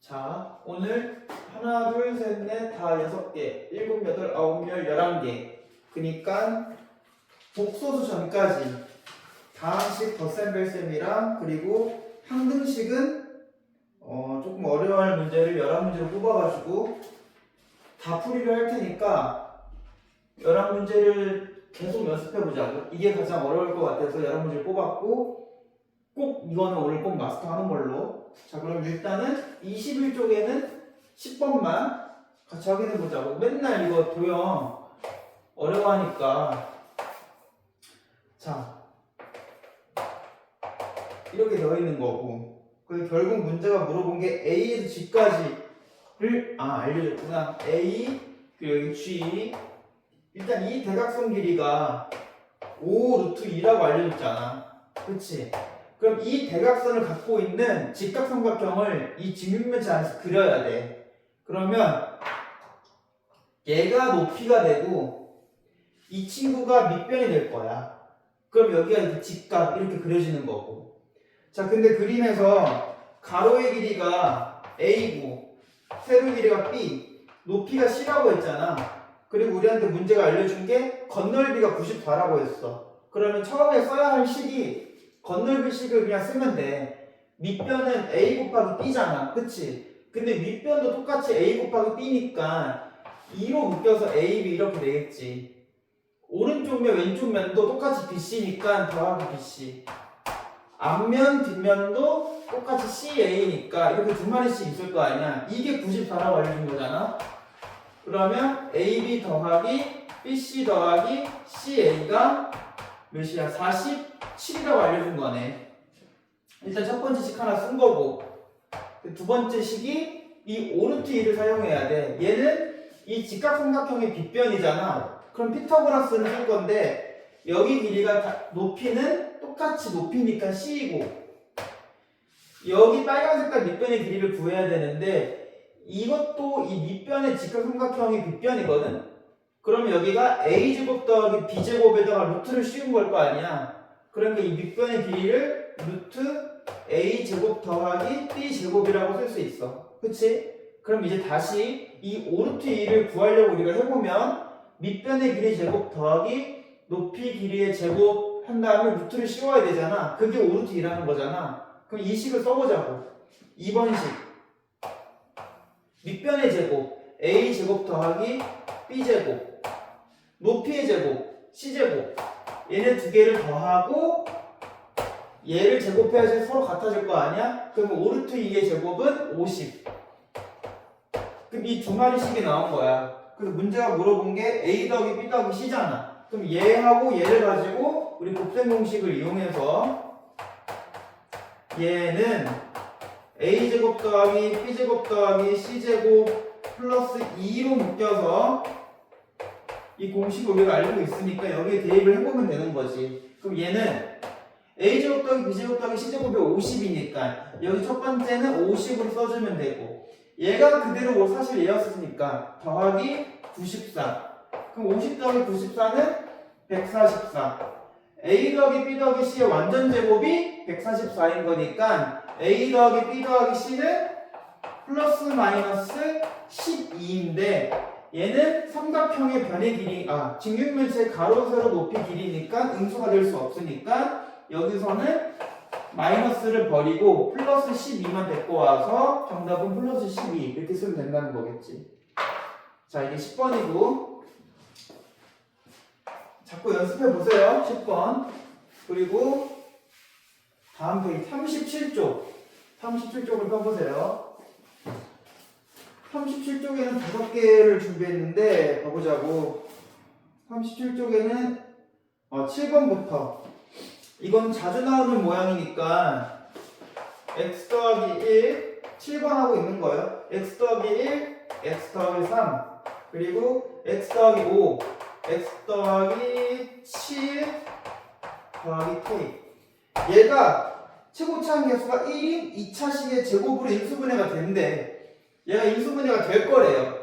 자, 오늘 하나, 둘, 셋, 넷, 다 6개, 7, 8, 9, 10, 11개. 그니까 복소수 전까지 다항식 덧셈뺄셈이랑 그리고 항등식은 조금 어려워할 문제를 11문제로 뽑아가지고 다 풀이를 할 테니까 11문제를 계속 연습해보자고. 이게 가장 어려울 것 같아서 11문제를 뽑았고 꼭 이거는 오늘 꼭 마스터하는 걸로. 자, 그럼 일단은 21쪽에는 10번만 같이 확인해보자고. 맨날 이거 도형 어려워하니까. 자, 이렇게 되어 있는 거고. 그리고 결국 문제가 물어본 게 A에서 G까지를 알려줬구나. A 그리고 여기 G. 일단 이 대각선 길이가 5 루트 2라고 알려줬잖아. 그치? 그럼 이 대각선을 갖고 있는 직각삼각형을 이 직육면체 안에서 그려야 돼. 그러면 얘가 높이가 되고 이 친구가 밑변이 될 거야. 그럼 여기가 이렇게 직각 이렇게 그려지는 거고. 자, 근데 그림에서 가로의 길이가 A고 세로의 길이가 B, 높이가 C라고 했잖아. 그리고 우리한테 문제가 알려준 게 건널비가 94라고 했어. 그러면 처음에 써야 할 식이 건널비 식을 그냥 쓰면 돼. 밑변은 A 곱하기 B잖아. 그치? 근데 윗변도 똑같이 A 곱하기 B니까 2로 묶여서 AB 이렇게 되겠지. 오른쪽 면 왼쪽 면도 똑같이 BC니까 더하기 BC. 앞면 뒷면도 똑같이 CA니까 이렇게 두 마리씩 있을 거 아니야. 이게 94라고 알려준 거잖아. 그러면 AB 더하기 BC 더하기 CA가 몇이야? 47이라고 알려준 거네. 일단 첫 번째 식 하나 쓴 거고, 두 번째 식이 이 5루트 2를 사용해야 돼. 얘는 이 직각삼각형의 빗변이잖아. 그럼 피타고라스를 쓸 건데 여기 길이가 높이는 똑같이 높이니까 C이고 여기 빨간 색깔 밑변의 길이를 구해야 되는데 이것도 이 밑변의 직각삼각형의 빗변이거든. 그러면 여기가 a제곱 더하기 b제곱에다가 루트를 씌운 걸 거 아니야. 그러니까 이 밑변의 길이를 루트 a제곱 더하기 b제곱이라고 쓸 수 있어. 그치? 그럼 이제 다시 이 5루트 2를 구하려고 우리가 해보면 밑변의 길이 제곱 더하기 높이 길이의 제곱 한 다음에 루트를 씌워야 되잖아. 그게 5루트 2라는 거잖아. 그럼 이 식을 써보자고. 2번 식 밑변의 제곱 a제곱 더하기 b제곱 높이의 제곱 C제곱 얘네 두 개를 더하고 얘를 제곱해야지 서로 같아질 거 아니야? 그러면 5루트 2의 제곱은 50. 그럼 이 두 마리씩이 나온 거야. 그래서 문제가 물어본 게 A 더하기 B 더하기 C잖아. 그럼 얘하고 얘를 가지고 우리 곱셈 공식을 이용해서 얘는 A제곱 더하기 B제곱 더하기 C제곱 플러스 2로 묶여서 이 공식을 우리가 알고 있으니까 여기에 대입을 해보면 되는 거지. 그럼 얘는 A제곱 더하기 B제곱 더하기 C제곱이 50이니까 여기 첫 번째는 50으로 써주면 되고 얘가 그대로 사실 얘였으니까 더하기 94. 그럼 50 더하기 94는 144. A 더하기 B 더하기 C의 완전 제곱이 144인 거니까 A 더하기 B 더하기 C는 플러스 마이너스 12인데 얘는 삼각형의 변의 길이, 직육면체의 가로, 세로, 높이 길이니까 음수가 될 수 없으니까 여기서는 마이너스를 버리고 플러스 12만 데리고 와서 정답은 플러스 12 이렇게 쓰면 된다는 거겠지. 자, 이게 10번이고 자꾸 연습해 보세요. 10번. 그리고 다음 페이지 37쪽 37쪽을 펴보세요. 37쪽에는 5개를 준비했는데 봐보자고. 37쪽에는 7번부터 이건 자주 나오는 모양이니까 x 더하기 1 7번 하고 있는 거예요. x 더하기 1 x 더하기 3 그리고 x 더하기 5 x 더하기 7 더하기 k. 얘가 최고차항 계수가 1인 2차식의 제곱으로 인수분해가 된대. 얘가 인수분해가 될 거래요.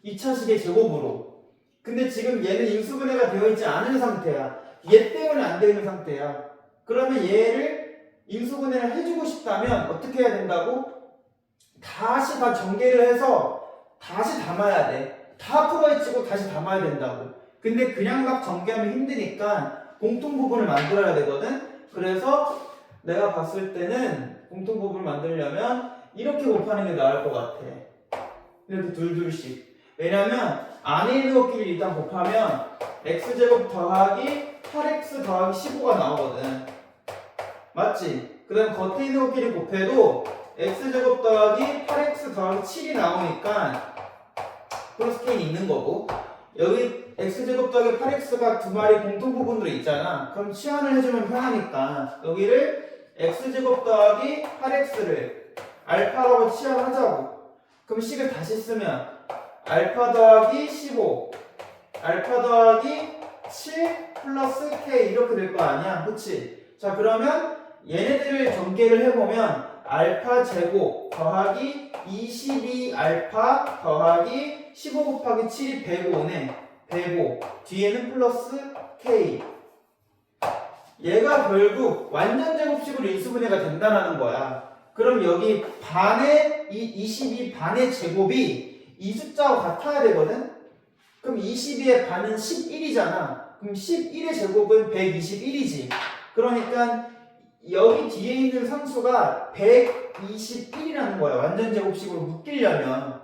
2차식의 제곱으로. 근데 지금 얘는 인수분해가 되어 있지 않은 상태야. 얘 때문에 안 되는 상태야. 그러면 얘를 인수분해를 해주고 싶다면 어떻게 해야 된다고? 다시 다 전개를 해서 다시 담아야 돼. 다 풀어헤치고 다시 담아야 된다고. 근데 그냥 막 전개하면 힘드니까 공통 부분을 만들어야 되거든. 그래서 내가 봤을 때는 공통 부분을 만들려면 이렇게 곱하는 게 나을 것 같아. 이렇게 둘둘씩. 왜냐면 안에 있는 것끼리 일단 곱하면 x제곱 더하기 8x 더하기 15가 나오거든. 맞지? 그 다음 겉에 있는 것끼리 곱해도 x제곱 더하기 8x 더하기 7이 나오니까 플러스 k는 있는 거고, 여기 x제곱 더하기 8x가 두 마리 공통 부분으로 있잖아. 그럼 치환을 해주면 편하니까 여기를 x제곱 더하기 8x를 알파라고 치환하자고. 그럼 식을 다시 쓰면 알파 더하기 15 알파 더하기 7 플러스 k 이렇게 될 거 아니야. 그치? 자, 그러면 얘네들을 전개를 해보면 알파 제곱 더하기 22 알파 더하기 15 곱하기 7이 105네. 105. 뒤에는 플러스 k. 얘가 결국 완전 제곱식으로 인수분해가 된다는 거야. 그럼 여기 반의 이 22 반의 제곱이 이 숫자와 같아야 되거든? 그럼 22의 반은 11이잖아. 그럼 11의 제곱은 121이지. 그러니까 여기 뒤에 있는 상수가 121이라는 거야. 완전 제곱식으로 묶이려면.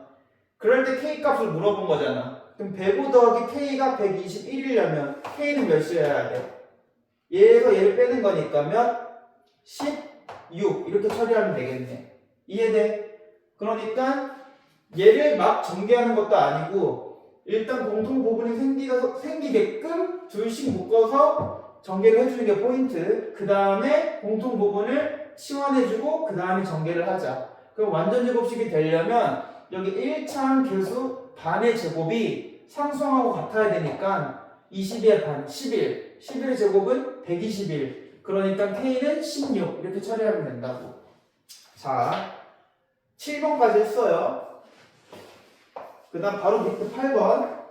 그럴 때 k 값을 물어본 거잖아. 그럼 105 더하기 k가 121이려면 k는 몇이어야 돼? 얘에서 얘를 빼는 거니까 몇? 16 이렇게 처리하면 되겠네. 이해돼? 그러니까 얘를 막 전개하는 것도 아니고 일단 공통 부분이 생기게끔 둘씩 묶어서 전개를 해주는 게 포인트. 그 다음에 공통 부분을 치환해주고 그 다음에 전개를 하자. 그럼 완전 제곱식이 되려면 여기 1차항 계수 반의 제곱이 상수항하고 같아야 되니까 22의 반 11 11의 제곱은 121. 그러니까 k는 16 이렇게 처리하면 된다고. 자, 7번까지 했어요. 그 다음 바로 밑에 8번.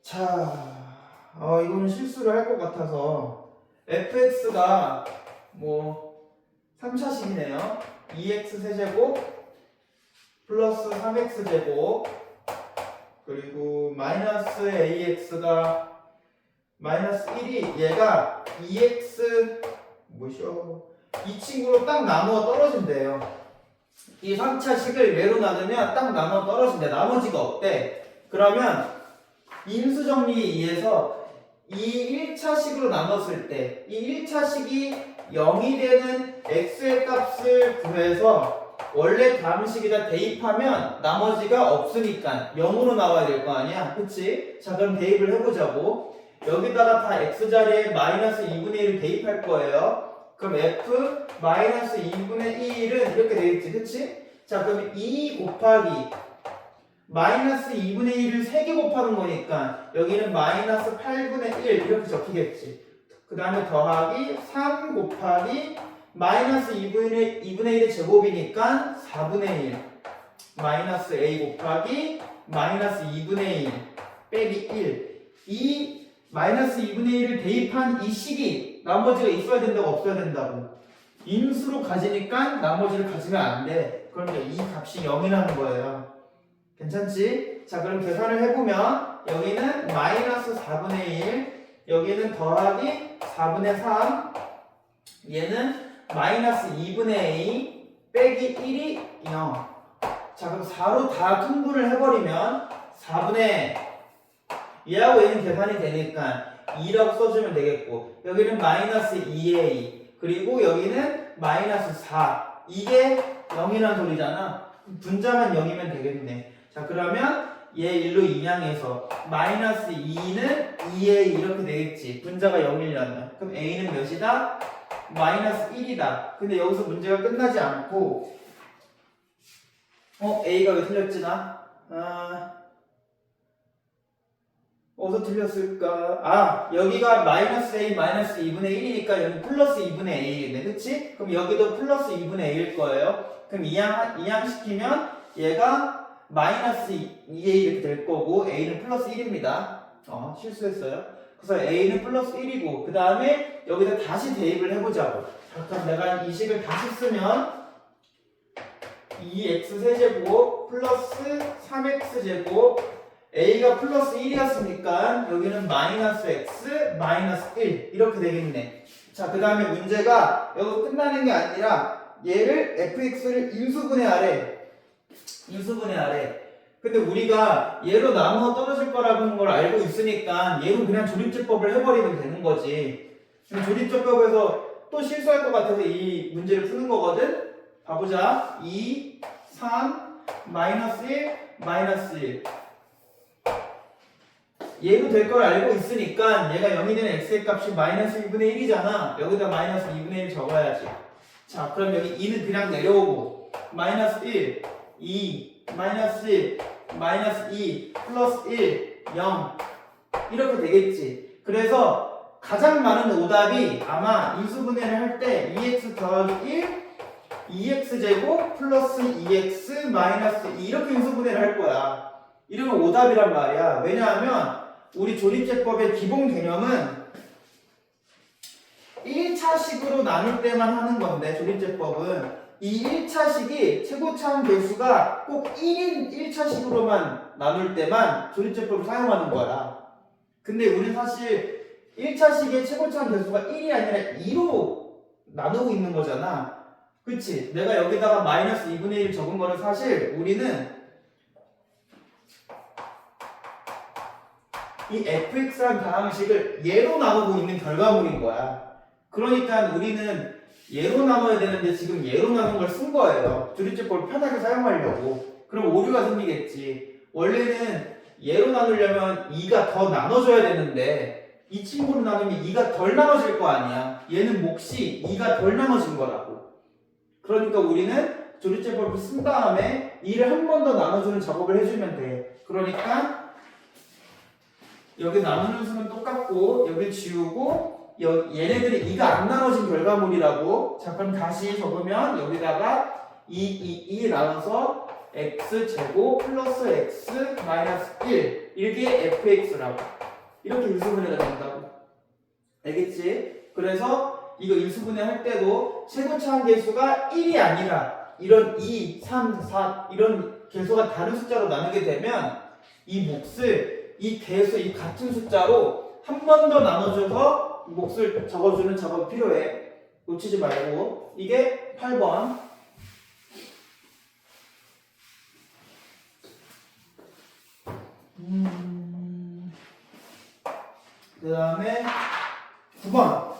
자, 이거는 실수를 할 것 같아서 fx가 뭐 3차식이네요. 2x 세제곱 플러스 3x 제곱 그리고 마이너스 ax가 마이너스 1이 얘가 2x 뭐셔 이 친구로 딱 나누어 떨어진대요. 이 3차식을 얘로 나누면 딱 나누어 떨어진대. 나머지가 없대. 그러면 인수정리에 의해서 이 1차식으로 나눴을 때 이 1차식이 0이 되는 x의 값을 구해서 원래 다음식에다 대입하면 나머지가 없으니까 0으로 나와야 될 거 아니야. 그치? 자, 그럼 대입을 해보자고. 여기다가 다 x자리에 마이너스 2분의 1을 대입할 거예요. 그럼 f 마이너스 2분의 1은 이렇게 되겠지. 그치? 자, 그럼 2 곱하기 마이너스 2분의 1을 3개 곱하는 거니까 여기는 마이너스 8분의 1 이렇게 적히겠지. 그 다음에 더하기 3 곱하기 마이너스 2분의 1의 제곱이니까 4분의 1 마이너스 a 곱하기 마이너스 2분의 1 빼기 1. 이 마이너스 2분의 1을 대입한 이 식이 나머지가 있어야 된다고 없어야 된다고? 인수로 가지니까 나머지를 가지면 안 돼. 그러니까 이 값이 0이라는 거예요. 괜찮지? 자, 그럼 계산을 해보면 여기는 마이너스 4분의 1 여기는 더하기 4분의 3 얘는 마이너스 2분의 a 빼기 1이 0. 자, 그럼 4로 다 통분을 해버리면 4분의 얘하고 얘는 계산이 되니까 2라고 써주면 되겠고 여기는 마이너스 2a 그리고 여기는 마이너스 4 이게 0이란 소리잖아. 분자만 0이면 되겠네. 자, 그러면 얘 1로 인양해서 마이너스 2는 2a 이렇게 되겠지. 분자가 0이려면. 그럼 a는 몇이다? 마이너스 1이다. 근데 여기서 문제가 끝나지 않고 a가 왜 틀렸지 나? 어디서 틀렸을까? 여기가 마이너스 a 마이너스 2분의 1이니까 여기 플러스 2분의 a겠네. 그치? 그럼 여기도 플러스 2분의 a일 거예요. 그럼 이항시키면 얘가 마이너스 2a 이렇게 될 거고 a는 플러스 1입니다. 실수했어요. 그래서 a는 플러스 1이고 그 다음에 여기다 다시 대입을 해보자고. 그럼 내가 이 식을 다시 쓰면 2x 세제곱 플러스 3x 제곱 a가 플러스 1이었으니까 여기는 마이너스 x 마이너스 1 이렇게 되겠네. 자, 그 다음에 문제가 여기서 끝나는 게 아니라 얘를 fx를 인수분해하래. 인수분해하래. 근데 우리가 얘로 나누어 떨어질 거라는 걸 알고 있으니까 얘로 그냥 조립제법을 해버리면 되는 거지. 그럼 조립제법에서 또 실수할 것 같아서 이 문제를 푸는 거거든. 봐보자. 2, 3, 마이너스 1, 마이너스 1. 얘도 될 걸 알고 있으니까 얘가 0이 되는 x의 값이 마이너스 2분의 1이잖아. 여기다 마이너스 2분의 1 적어야지. 자, 그럼 여기 2는 그냥 내려오고 마이너스 1, 2, 마이너스 1, 마이너스 2, 플러스 1, 0 이렇게 되겠지. 그래서 가장 많은 오답이 아마 인수분해를 할 때 2x 더하기 1, 2x제곱 플러스 2x 마이너스 2 이렇게 인수분해를 할 거야. 이러면 오답이란 말이야. 왜냐하면 우리 조립제법의 기본 개념은 1차식으로 나눌 때만 하는 건데 조립제법은 이 1차식이 최고차항 개수가 꼭 1인 1차식으로만 나눌 때만 조립제법을 사용하는 거야. 근데 우리는 사실 1차식의 최고차항 개수가 1이 아니라 2로 나누고 있는 거잖아. 그치? 내가 여기다가 마이너스 2분의 1 적은 거는 사실 우리는 이 fx란 다항식을 얘로 나누고 있는 결과물인 거야. 그러니까 우리는 얘로 나눠야 되는데 지금 얘로 나눈 걸 쓴 거예요. 조립제법을 편하게 사용하려고. 그럼 오류가 생기겠지. 원래는 얘로 나누려면 2가 더 나눠줘야 되는데 이 친구로 나누면 2가 덜 나눠질 거 아니야. 얘는 몫이 2가 덜 나눠진 거라고. 그러니까 우리는 조립제법을 쓴 다음에 2를 한 번 더 나눠주는 작업을 해주면 돼. 그러니까 여기 나누는 수는 똑같고 여기 지우고 얘네들이 2가 안 나눠진 결과물이라고. 자, 그럼 다시 적으면 여기다가 2 나눠서 x제곱 플러스 x 마이너스 1 이게 fx라고. 이렇게 인수분해가 된다고. 알겠지? 그래서 이거 인수분해 할 때도 최고차항 개수가 1이 아니라 이런 2, 3, 4 이런 개수가 다른 숫자로 나누게 되면 이 몫을 이 개수, 이 같은 숫자로 한 번 더 나눠줘서 몫을 적어주는 작업이 필요해. 놓치지 말고. 이게 8번. 그 다음에 9번.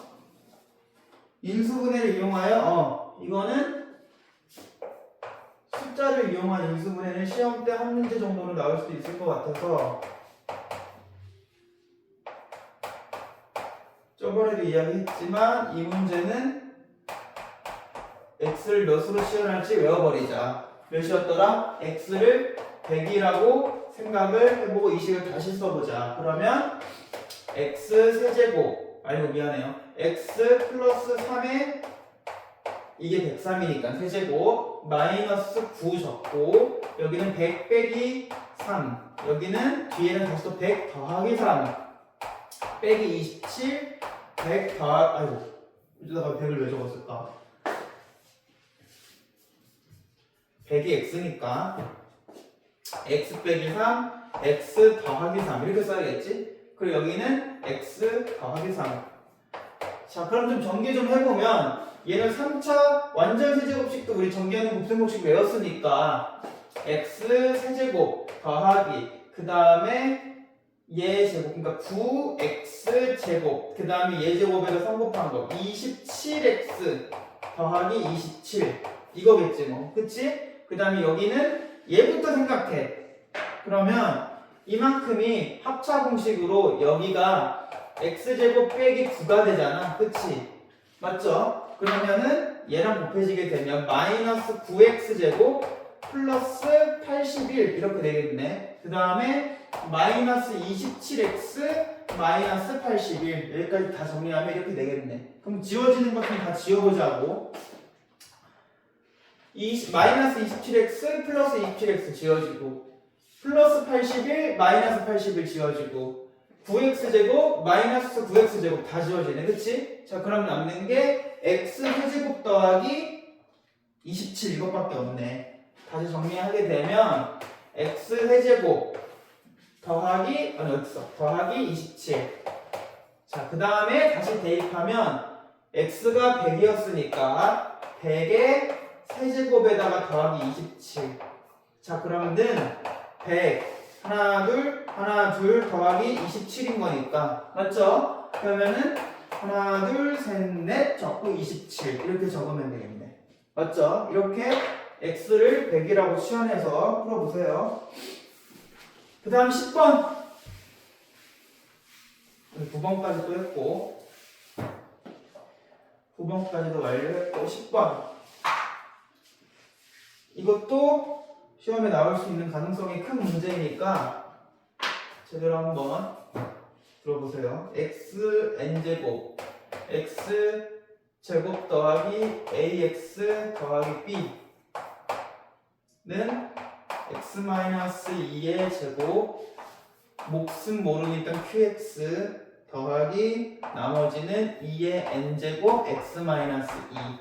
인수분해를 이용하여, 이거는 숫자를 이용한 인수분해는 시험 때 한 문제 정도는 나올 수도 있을 것 같아서 저번에도 이야기했지만 이 문제는 x를 몇으로 시연할지 외워버리자. 몇이었더라? x를 100이라고 생각을 해보고 이 식을 다시 써보자. 그러면 x 세제곱 아니고 미안해요. x 플러스 3에 이게 103이니까 세제곱 마이너스 9 적고 여기는 100 빼기 3 여기는 뒤에는 다시 또 100 더하기 3 빼기 27 100 더하기 아이고 여기다가 100을 왜 적었을까? 100이 x니까 x 빼기 3 x 더하기 3 이렇게 써야겠지? 그리고 여기는 x 더하기 3. 자, 그럼 좀 전개 좀 해보면 얘는 3차 완전 세제곱식도 우리 전개하는 곱셈법식 외웠으니까 x 세제곱 더하기 그 다음에 얘 제곱 그러니까 9x 제곱 그 다음에 얘 제곱에다 3 곱한 거 27x 더하기 27 이거겠지 뭐. 그치? 그 다음에 여기는 얘부터 생각해. 그러면 이만큼이 합차 공식으로 여기가 x제곱 빼기 9가 되잖아. 그치? 맞죠? 그러면은 얘랑 곱해지게 되면 마이너스 9x제곱 플러스 81 이렇게 되겠네. 그 다음에 마이너스 27x 마이너스 81 여기까지 다 정리하면 이렇게 되겠네. 그럼 지워지는 것좀 다 지워보자고. 마이너스 27x 플러스 27x 지워지고 플러스 81 마이너스 81 지워지고 9x제곱 마이너스 9x제곱 다 지워지네. 그치? 자, 그럼 남는 게 x세제곱 더하기 27 이것밖에 없네. 다시 정리하게 되면 x세제곱 더하기 어디 있어? 더하기 27. 자, 그 다음에 다시 대입하면 x가 100이었으니까 100의 세제곱에다가 더하기 27. 자, 그러면은 100 하나 둘 더하기 27인 거니까 맞죠? 그러면은 하나 둘 셋 넷 적고 27 이렇게 적으면 되겠네. 맞죠? 이렇게 x를 100이라고 치환해서 풀어보세요. 그 다음 10번 9번까지 또 했고 9번까지도 완료했고 10번 이것도 시험에 나올 수 있는 가능성이 큰 문제이니까 제대로 한번 들어보세요. xn제곱 x제곱 더하기 ax 더하기 b는 x-2의 제곱 몫은 모르니까 qx 더하기 나머지는 2의 n제곱 x-2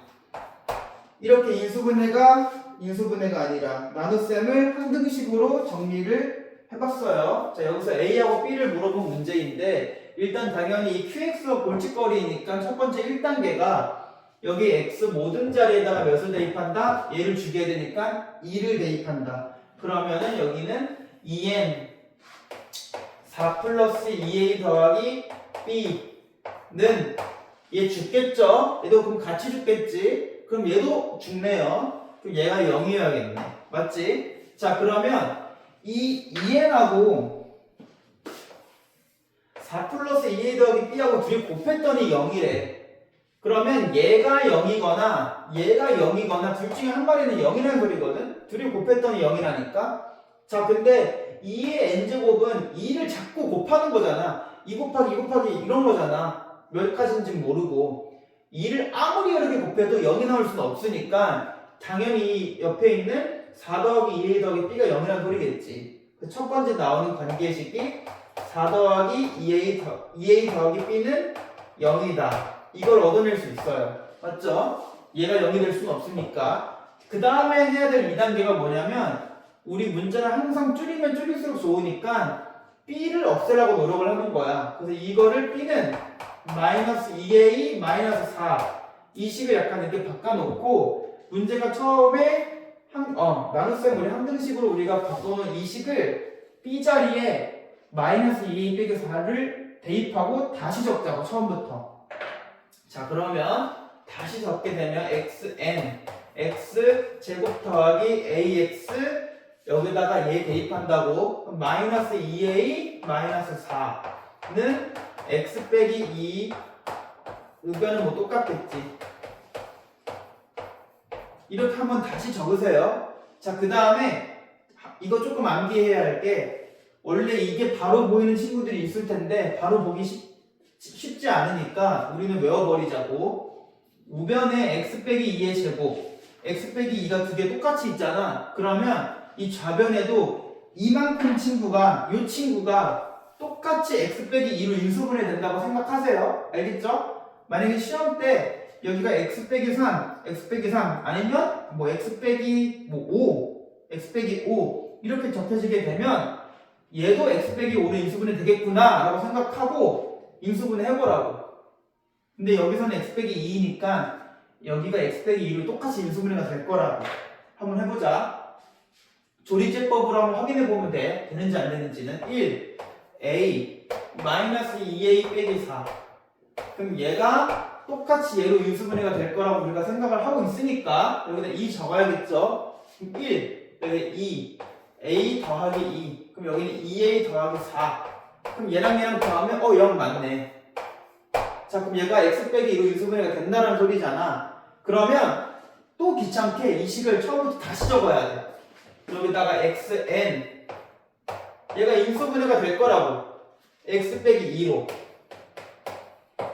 이렇게 인수분해가 아니라 나눗셈을 한 등식으로 정리를 해봤어요. 자, 여기서 A하고 B를 물어본 문제인데 일단 당연히 이 QX가 골칫거리니까 첫 번째 1단계가 여기 X 모든 자리에다가 몇을 대입한다? 얘를 죽여야 되니까 2를 대입한다. 그러면은 여기는 2N 4 플러스 2A 더하기 B는 얘 죽겠죠? 얘도 그럼 같이 죽겠지? 그럼 얘도 죽네요. 그럼 얘가 0이어야겠네. 맞지? 자, 그러면 이 2n하고 4 플러스 2a 더하기 b하고 둘이 곱했더니 0이래. 그러면 얘가 0이거나 둘 중에 한 마리는 0이라는 소리거든? 둘이 곱했더니 0이라니까? 자, 근데 2의 n제곱은 2를 자꾸 곱하는 거잖아. 2 곱하기 2 곱하기 이런 거잖아. 몇 가지인지 모르고. 2를 아무리 여러 개 곱해도 0이 나올 수는 없으니까 당연히 옆에 있는 4 더하기 2a 더하기 b가 0이라는 소리겠지. 그 첫 번째 나오는 관계식이 4 더하기 2a 더하기 b는 0이다. 이걸 얻어낼 수 있어요. 맞죠? 얘가 0이 될 수는 없으니까. 그 다음에 해야 될 2단계가 뭐냐면 우리 문제를 항상 줄이면 줄일수록 좋으니까 b를 없애라고 노력을 하는 거야. 그래서 이거를 b는 마이너스 2a 마이너스 4 이 식을 약간 이렇게 바꿔놓고 문제가 처음에 나눗셈 우리 한등식으로 우리가 바꿔놓은 이 식을 b 자리에 마이너스 2a 빼기 4를 대입하고 다시 적자고 처음부터. 자, 그러면 다시 적게 되면 xn x 제곱 더하기 ax 여기다가 얘 대입한다고 마이너스 2a 마이너스 4는 x 빼기 2 의견은 뭐 똑같겠지. 이렇게 한번 다시 적으세요. 자, 그 다음에 이거 조금 암기해야 할 게 원래 이게 바로 보이는 친구들이 있을 텐데 바로 보기 쉽지 않으니까 우리는 외워버리자고. 우변에 x 빼기 2의 제곱 x 빼기 2가 두 개 똑같이 있잖아. 그러면 이 좌변에도 이만큼 친구가 이 친구가 똑같이 x 빼기 2로 인수분해 된다고 생각하세요. 알겠죠? 만약에 시험 때 여기가 x 빼기 3 아니면 뭐 x 빼기 5 x 빼기 5 이렇게 적혀지게 되면 얘도 x 빼기 5로 인수분해 되겠구나 라고 생각하고 인수분해 해보라고. 근데 여기서는 x 빼기 2니까 여기가 x 빼기 2로 똑같이 인수분해가 될 거라고. 한번 해보자. 조리제법으로 한번 확인해 보면 돼. 되는지 안 되는지는 1 a 마이너스 2a 빼기 4 그럼 얘가 똑같이 얘로 인수분해가 될 거라고 우리가 생각을 하고 있으니까 여기다 2 적어야겠죠. 그럼 1 여기 2 a 더하기 2 그럼 여기는 2a 더하기 4 그럼 얘랑 더하면 0 맞네. 자, 그럼 얘가 x 빼기 2로 인수분해가 된다는 소리잖아. 그러면 또 귀찮게 이 식을 처음부터 다시 적어야 돼. 여기다가 xn 얘가 인수분해가 될 거라고. x 빼기 2로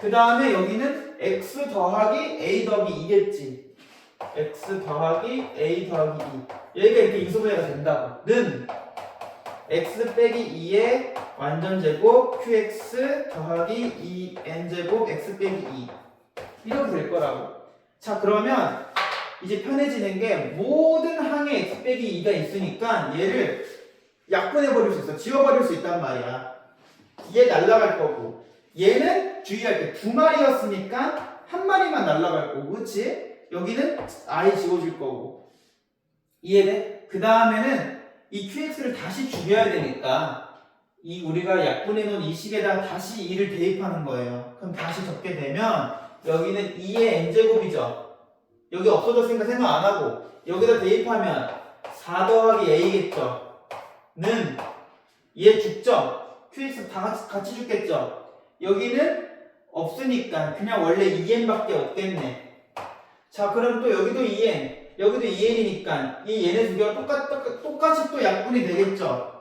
그 다음에 여기는 x 더하기 a 더하기 2겠지. x 더하기 a 더하기 2 얘가 이렇게 인수분해가 된다고. 는 x 빼기 2의 완전제곱 qx 더하기 2n제곱 x 빼기 2 이렇게 될 거라고. 자 그러면 이제 편해지는 게 모든 항에 x 빼기 2가 있으니까 얘를 약분해 버릴 수 있어. 지워버릴 수 있단 말이야. 얘 날라갈 거고 얘는 주의할 게 두 마리였으니까 한 마리만 날라갈 거고 그치? 여기는 아예 지워질 거고 이해돼? 그 다음에는 이 qx를 다시 줄여야 되니까 이 우리가 약분해 놓은 이 식에다가 다시 2를 대입하는 거예요. 그럼 다시 적게 되면 여기는 2의 n제곱이죠. 여기 없어졌으니까 생각 안 하고 여기다 대입하면 4 더하기 a겠죠. 는 얘 죽죠. qx 다 같이 죽겠죠. 여기는 없으니까 그냥 원래 2n밖에 없겠네. 자 그럼 또 여기도 2n 여기도 2n이니까 이 얘네 두 개가 똑같이 또 약분이 되겠죠.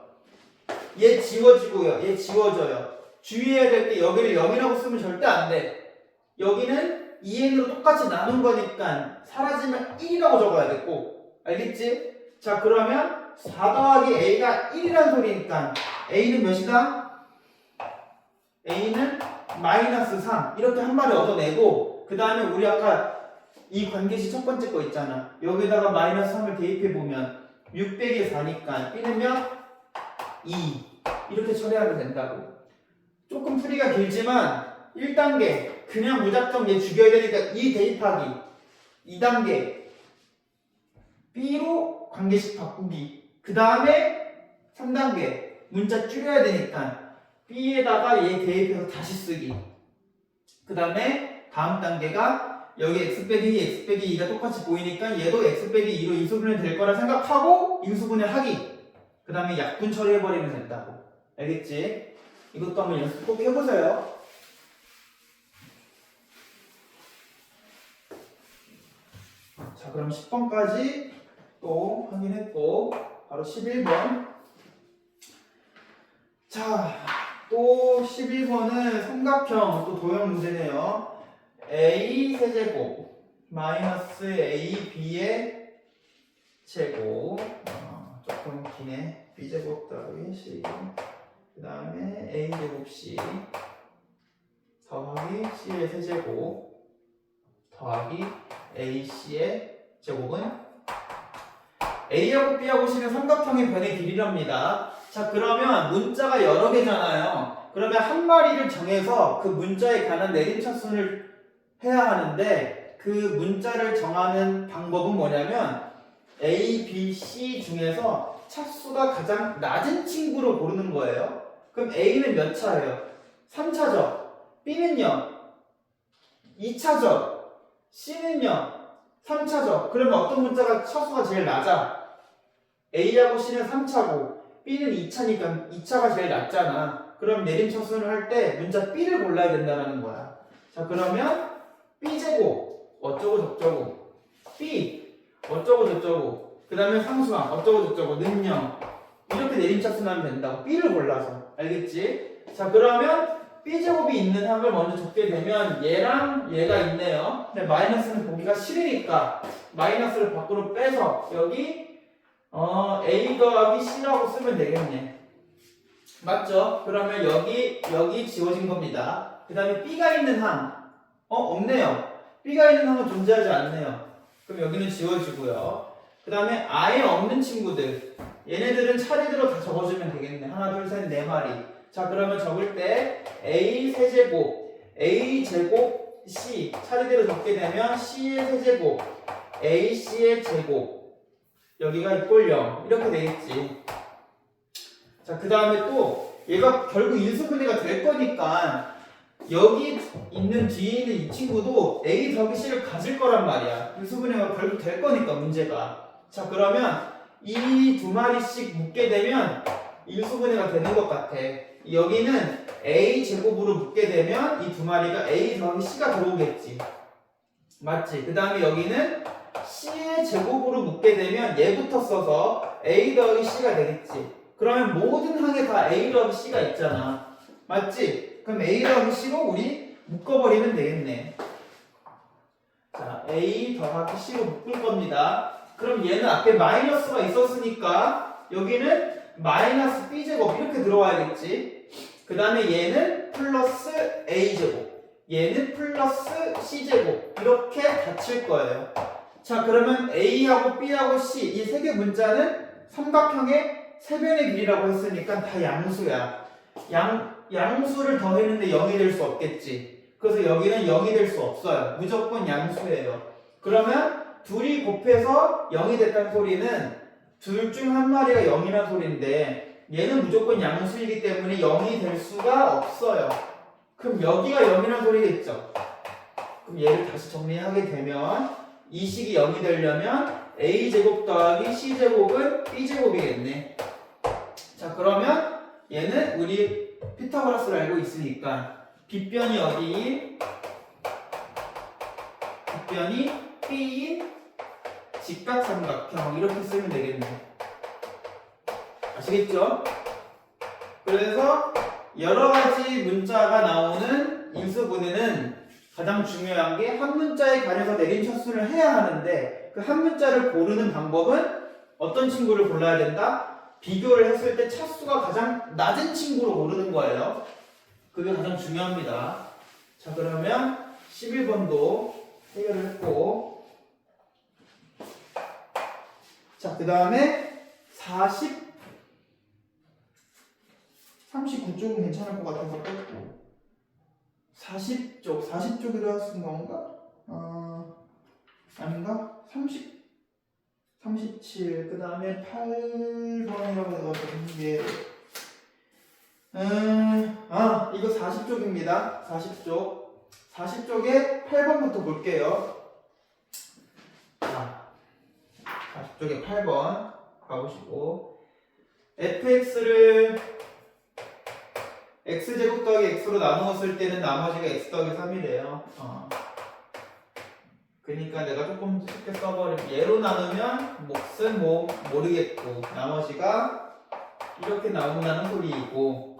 얘 지워지고요. 얘 지워져요. 주의해야 될 게 여기를 0이라고 쓰면 절대 안 돼. 여기는 2n으로 똑같이 나눈 거니까 사라지면 1이라고 적어야 돼 꼭. 알겠지? 자 그러면 4 더하기 a가 1이라는 소리니까 a는 몇이다? a는 마이너스 3 이렇게 한 마리 얻어내고 그 다음에 우리 아까 이 관계식 첫 번째 거 있잖아. 여기다가 마이너스 3을 대입해보면 6 빼기 4니까 b는 몇? 2 이렇게 처리하면 된다고. 조금 풀이가 길지만 1단계 그냥 무작정 얘 죽여야 되니까 2 대입하기 2단계 b로 관계식 바꾸기 그 다음에 3단계 문자 줄여야 되니까 b에다가 얘 대입해서 다시 쓰기 그 다음에 다음 단계가 여기 x 빼기 2가 똑같이 보이니까 얘도 x 빼기 2로 인수분해 될 거라 생각하고 인수분해 하기 그 다음에 약분 처리해버리면 된다고. 알겠지? 이것도 한번 연습 꼭 해보세요. 자 그럼 10번까지 또 확인했고 바로 11번. 자 또 11번은 삼각형 또 도형 문제네요. a 세제곱 마이너스 ab의 제곱 조금 기네. b제곱 더하기 c 그 다음에 a제곱 c 더하기 c의 세제곱 더하기 ac의 제곱은 a하고 b하고 c는 삼각형의 변의 길이랍니다. 자 그러면 문자가 여러 개잖아요. 그러면 한 마리를 정해서 그 문자에 관한 내림차순을 해야 하는데 그 문자를 정하는 방법은 뭐냐면 A, B, C 중에서 차수가 가장 낮은 친구로 고르는 거예요. 그럼 A는 몇 차예요? 3차죠. B는요? 2차죠. C는요? 3차죠. 그러면 어떤 문자가 차수가 제일 낮아? A하고 C는 3차고 B는 2차니까 2차가 제일 낮잖아. 그럼 내림차순을 할 때 문자 B를 골라야 된다는 거야. 자 그러면 B제곱 어쩌고 저쩌고 B 어쩌고 저쩌고 그 다음에 상수항 어쩌고 저쩌고 는요 이렇게 내림차순 하면 된다고. B를 골라서. 알겠지? 자 그러면 B제곱이 있는 항을 먼저 적게 되면 얘랑 얘가 있네요. 근데 마이너스는 보기가 싫으니까 마이너스를 밖으로 빼서 여기 A 더하기 C라고 쓰면 되겠네. 맞죠? 그러면 여기 지워진 겁니다. 그 다음에 B가 있는 항 없네요. B가 있는 항은 존재하지 않네요. 그럼 여기는 지워지고요. 그 다음에 아예 없는 친구들 얘네들은 차례대로 다 적어주면 되겠네. 하나 둘 셋 네 마리. 자 그러면 적을 때 A 세제곱 A 제곱 C 차례대로 적게 되면 C의 세제곱 AC의 제곱 여기가 이꼴 0 이렇게 되겠지. 자 그 다음에 또 얘가 결국 인수분해가 될 거니까 여기 있는 뒤에 있는 이 친구도 A 더하기 C를 가질 거란 말이야. 인수분해가 결국 될 거니까 문제가. 자 그러면 이 두 마리씩 묶게 되면 인수분해가 되는 것 같아. 여기는 A 제곱으로 묶게 되면 이 두 마리가 A 더하기 C가 들어오겠지. 맞지? 그 다음에 여기는 C의 제곱으로 묶게 되면 얘부터 써서 A 더하기 C가 되겠지. 그러면 모든 항에 다 A 더하기 C가 있잖아. 맞지? 그럼 A 더하기 C로 우리 묶어버리면 되겠네. 자, A 더하기 C로 묶을 겁니다. 그럼 얘는 앞에 마이너스가 있었으니까 여기는 마이너스 b제곱 이렇게 들어와야겠지. 그 다음에 얘는 플러스 a제곱, 얘는 플러스 c제곱 이렇게 닫힐 거예요. 자, 그러면 a하고 b하고 c 이 세 개 문자는 삼각형의 세변의 길이라고 했으니까 다 양수야. 양수를 더했는데 0이 될 수 없겠지. 그래서 여기는 0이 될 수 없어요. 무조건 양수예요. 그러면 둘이 곱해서 0이 됐다는 소리는 둘 중 한 마리가 0이라는 소리인데 얘는 무조건 양수이기 때문에 0이 될 수가 없어요. 그럼 여기가 0이라는 소리겠죠. 그럼 얘를 다시 정리하게 되면 이 식이 0이 되려면 a제곱 더하기 c제곱은 b제곱이겠네. 자, 그러면 얘는 우리 피타고라스를 알고 있으니까 빗변이 어디인? 빗변이 b인 직각삼각형 이렇게 쓰면 되겠네. 아시겠죠? 그래서 여러가지 문자가 나오는 인수분해는 가장 중요한 게 한 문자에 관해서 내린 척수를 해야 하는데 그 한 문자를 고르는 방법은 어떤 친구를 골라야 된다? 비교를 했을 때 차수가 가장 낮은 친구로 고르는 거예요. 그게 가장 중요합니다. 자, 그러면 11번도 해결을 했고, 자, 그 다음에 39쪽은 괜찮을 것 같아서 뺐고 40쪽이라 쓴 건가? 아닌가? 37, 그 다음에 8번이라고 해가지고 이게 이거 40쪽입니다. 40쪽에 8번부터 볼게요. 자, 40쪽에 8번 가보시고 fx를 x제곱 더하기 x로 나누었을 때는 나머지가 x 더하기 3이래요. 그러니까 내가 조금 쉽게 써버리면 얘로 나누면 몫은 뭐 모르겠고 나머지가 이렇게 나온다는 소리이고,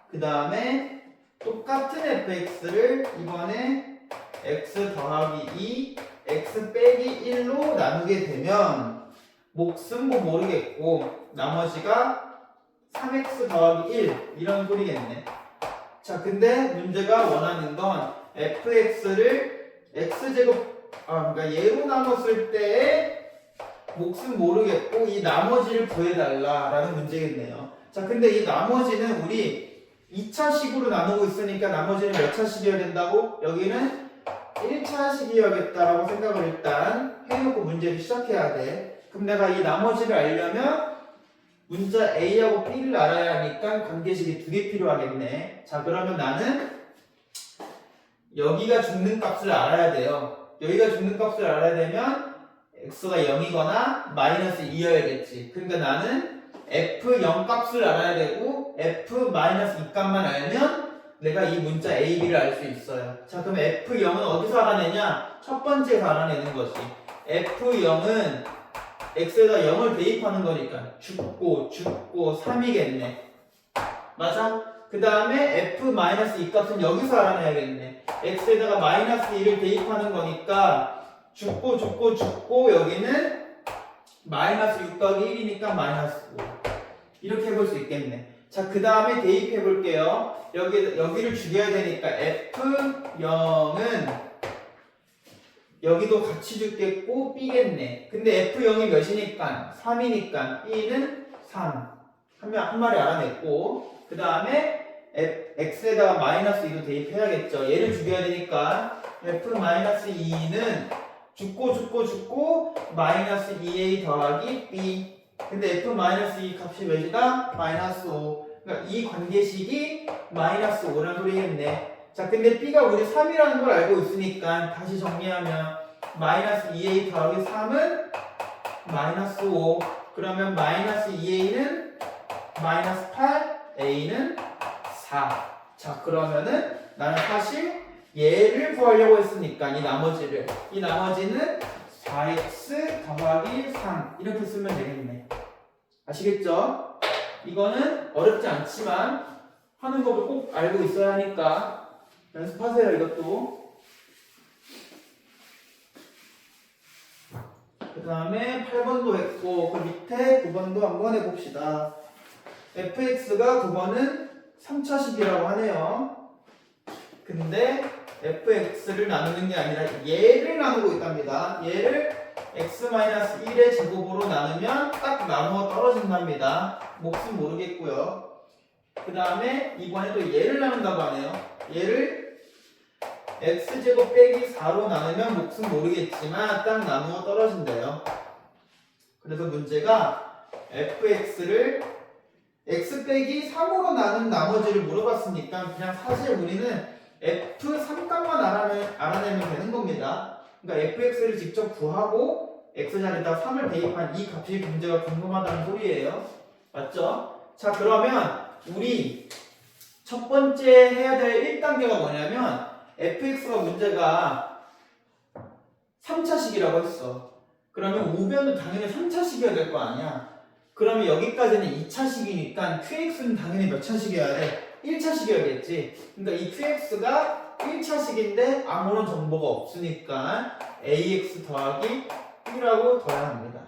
그 다음에 똑같은 fx를 이번에 x 더하기 2 x 빼기 1로 나누게 되면 몫은 뭐 모르겠고 나머지가 3x 더하기 1 이런 소리겠네. 자, 근데 문제가 원하는 건 fx를 x제곱 그러니까 얘로 나눴을 때 몫은 모르겠고 이 나머지를 구해달라라는 문제겠네요. 자, 근데 이 나머지는 우리 2차식으로 나누고 있으니까 나머지는 몇 차식이어야 된다고? 여기는 1차식이어야겠다라고 생각을 일단 해놓고 문제를 시작해야 돼. 그럼 내가 이 나머지를 알려면 문자 A하고 B를 알아야 하니까 관계식이 두 개 필요하겠네. 자, 그러면 나는 여기가 죽는 값을 알아야 돼요. 여기가 죽는 값을 알아야 되면 x가 0이거나 마이너스 2여야겠지. 그러니까 나는 f0 값을 알아야 되고 f-2 값만 알면 내가 이 문자 A, B를 알 수 있어요. 자, 그럼 f0은 어디서 알아내냐? 첫 번째에서 알아내는 거지. f0은 x에다 0을 대입하는 거니까 죽고 3이겠네. 맞아? 그 다음에 f-2 값은 여기서 알아내야겠네. x에다가 마이너스 2를 대입하는 거니까 죽고 여기는 마이너스 6 더하기 1이니까 마이너스 5 이렇게 해볼 수 있겠네. 자, 그 다음에 대입해 볼게요. 여기를 죽여야 되니까 f0은 여기도 같이 죽겠고 b겠네. 근데 f0이 몇이니까 3이니까 b는 3 한 마리 알아냈고, 그 다음에 x에다가 마이너스 2도 대입해야겠죠. 얘를 죽여야 되니까 f-2는 죽고 마이너스 2a 더하기 b. 근데 f-2 값이 몇이다? 마이너스 5. 그러니까 이 관계식이 마이너스 5라는 소리겠네. 자, 근데 b가 우리 3이라는 걸 알고 있으니까 다시 정리하면 마이너스 2a 더하기 3은 마이너스 5. 그러면 마이너스 2a는 마이너스 8, a는 4. 자, 그러면은 나는 사실 얘를 구하려고 했으니까 이 나머지는 4x 더하기 3 이렇게 쓰면 되겠네. 아시겠죠? 이거는 어렵지 않지만 하는 법을 꼭 알고 있어야 하니까 연습하세요. 이것도. 그 다음에 8번도 했고 그 밑에 9번도 한번 해봅시다. fx가 9번은 3차식이라고 하네요. 근데 fx를 나누는 게 아니라 얘를 나누고 있답니다. 얘를 x-1의 제곱으로 나누면 딱 나누어 떨어진답니다. 몫은 모르겠고요. 그 다음에 이번에 또 얘를 나눈다고 하네요. 얘를 x제곱 빼기 4로 나누면 몫은 모르겠지만 딱 나누어 떨어진대요. 그래서 문제가 fx를 x 빼기 3으로 나눈 나머지를 물어봤으니까 그냥 사실 우리는 f3값만 알아내면 되는 겁니다. 그러니까 fx를 직접 구하고 x자리에다 3을 대입한 이 값이 문제가 궁금하다는 소리예요. 맞죠? 자, 그러면 우리 첫 번째 해야 될 1단계가 뭐냐면 fx가 문제가 3차식이라고 했어. 그러면 우변도 당연히 3차식이어야 될 거 아니야. 그러면 여기까지는 2차식이니까 qx는 당연히 몇 차식이어야 돼? 1차식이어야겠지. 그러니까 이 qx가 1차식인데 아무런 정보가 없으니까 ax 더하기 b라고 둬야 합니다.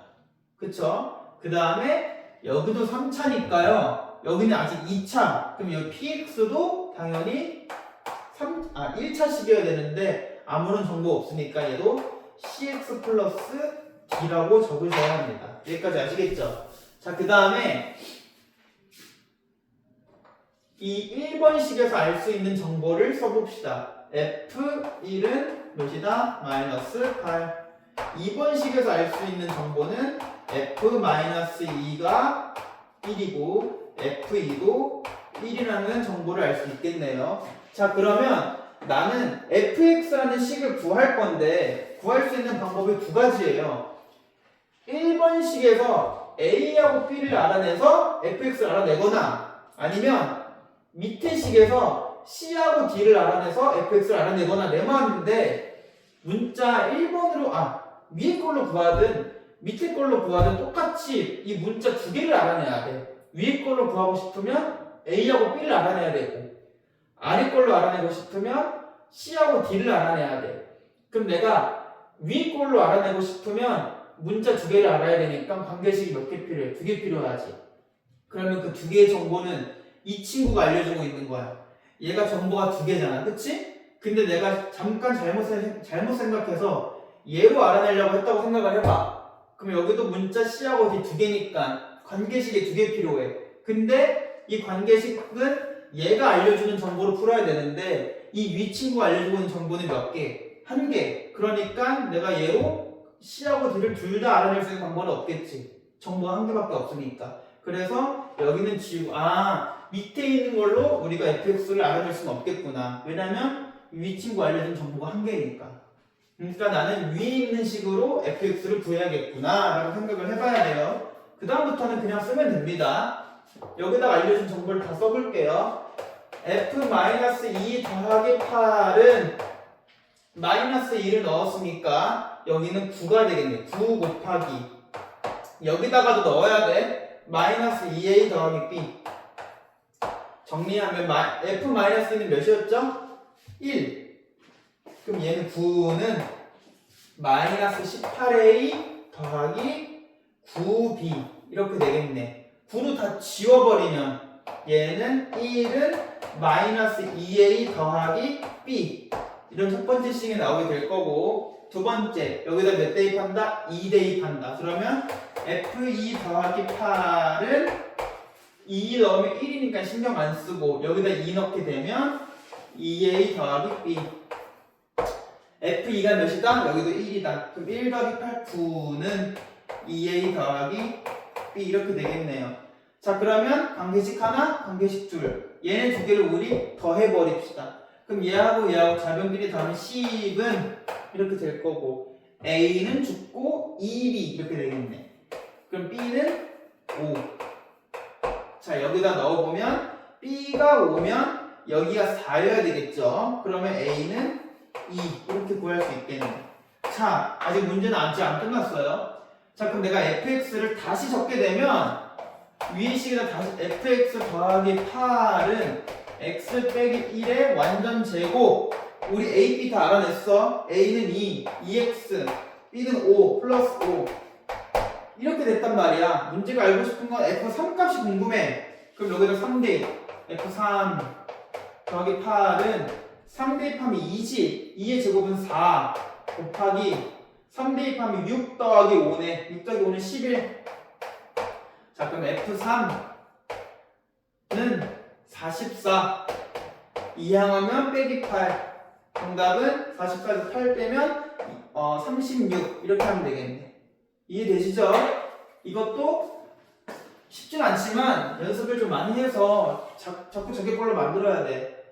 그쵸? 그 다음에 여기도 3차니까요. 여기는 아직 2차. 그럼 여기 px도 당연히 1차식이어야 되는데 아무런 정보 없으니까 얘도 cx 플러스 d라고 적으셔야 합니다. 여기까지 아시겠죠? 자, 그 다음에 이 1번식에서 알 수 있는 정보를 써봅시다. f1은 몇이다? 마이너스 8. 2번식에서 알 수 있는 정보는 f-2가 1이고 f2도 1이라는 정보를 알 수 있겠네요. 자, 그러면 나는 fx라는 식을 구할 건데 구할 수 있는 방법이 두 가지예요. 1번식에서 a하고 b를 알아내서 fx를 알아내거나 아니면 밑에 식에서 c하고 d를 알아내서 fx를 알아내거나 내 마음인데 문자 1번으로 위에 걸로 구하든 밑에 걸로 구하든 똑같이 이 문자 두 개를 알아내야 돼. 위에 걸로 구하고 싶으면 a하고 b를 알아내야 되고 아래 걸로 알아내고 싶으면 c하고 d를 알아내야 돼. 그럼 내가 위에 걸로 알아내고 싶으면 문자 두 개를 알아야 되니까 관계식이 몇 개 필요해? 두 개 필요하지. 그러면 그 두 개의 정보는 이 친구가 알려주고 있는 거야. 얘가 정보가 두 개잖아. 그치? 근데 내가 잠깐 잘못 생각해서 얘로 알아내려고 했다고 생각을 해봐. 그럼 여기도 문자 C하고 D 두 개니까 관계식이 두 개 필요해. 근데 이 관계식은 얘가 알려주는 정보를 풀어야 되는데 이 위 친구가 알려주고 있는 정보는 몇 개? 한 개. 그러니까 내가 얘로 C하고 D를 둘 다 알아낼 수 있는 방법은 없겠지. 정보가 한 개밖에 없으니까. 그래서 여기는 지우고 밑에 있는 걸로 우리가 fx를 알아낼 수는 없겠구나. 왜냐면 위 친구 알려준 정보가 한 개니까. 그러니까 나는 위에 있는 식으로 fx를 구해야겠구나 라고 생각을 해봐야 돼요. 그 다음부터는 그냥 쓰면 됩니다. 여기다가 알려준 정보를 다 써볼게요. f-2 더하기 8은 마이너스 2를 넣었으니까 여기는 9가 되겠네. 9 곱하기 여기다가도 넣어야 돼. 마이너스 2a 더하기 b. 정리하면 f-1는 몇이었죠? 1. 그럼 얘는 9는 마이너스 18a 더하기 9b 이렇게 되겠네. 9도 다 지워버리면 얘는 1은 마이너스 2a 더하기 b 이런 첫 번째 식이 나오게 될 거고 두 번째 여기다 몇 대입한다? 2 대입한다. 그러면 f2 더하기 8은 2 넣으면 1이니까 신경 안 쓰고 여기다 2 넣게 되면 2a 더하기 b. f2가 몇이다? 여기도 1이다. 그럼 1 더하기 8, 9는 2a 더하기 b 이렇게 되겠네요. 자, 그러면 관계식 하나, 관계식 둘. 얘네 두 개를 우리 더해버립시다. 그럼 얘하고 얘하고 좌변비례 더하면 10은 이렇게 될 거고 a는 죽고 2b 이렇게 되겠네. 그럼 b는 5. 자, 여기다 넣어보면 b가 5면 여기가 4여야 되겠죠. 그러면 a는 2 이렇게 구할 수 있겠네. 자, 아직 문제는 안 끝났어요. 자, 그럼 내가 fx를 다시 적게 되면 위의 식에다 다시 fx 더하기 8은 x 빼기 1의 완전 제곱. 우리 a, b 다 알아냈어. a는 2, 2x, b는 5 플러스 5 이렇게 됐단 말이야. 문제가 알고 싶은 건 f3 값이 궁금해. 그럼 여기다 3 대입. F3 더하기 8은 3 대입하면 2지. 2의 제곱은 4 곱하기 3 대입하면 6 더하기 5네. 6 더하기 5는 11. 자, 그럼 F3는 44. 이항하면 빼기 8. 정답은 44에서 8 빼면 36. 이렇게 하면 되겠네. 이해되시죠? 이것도 쉽진 않지만 연습을 좀 많이 해서 자꾸 저게 걸로 만들어야 돼.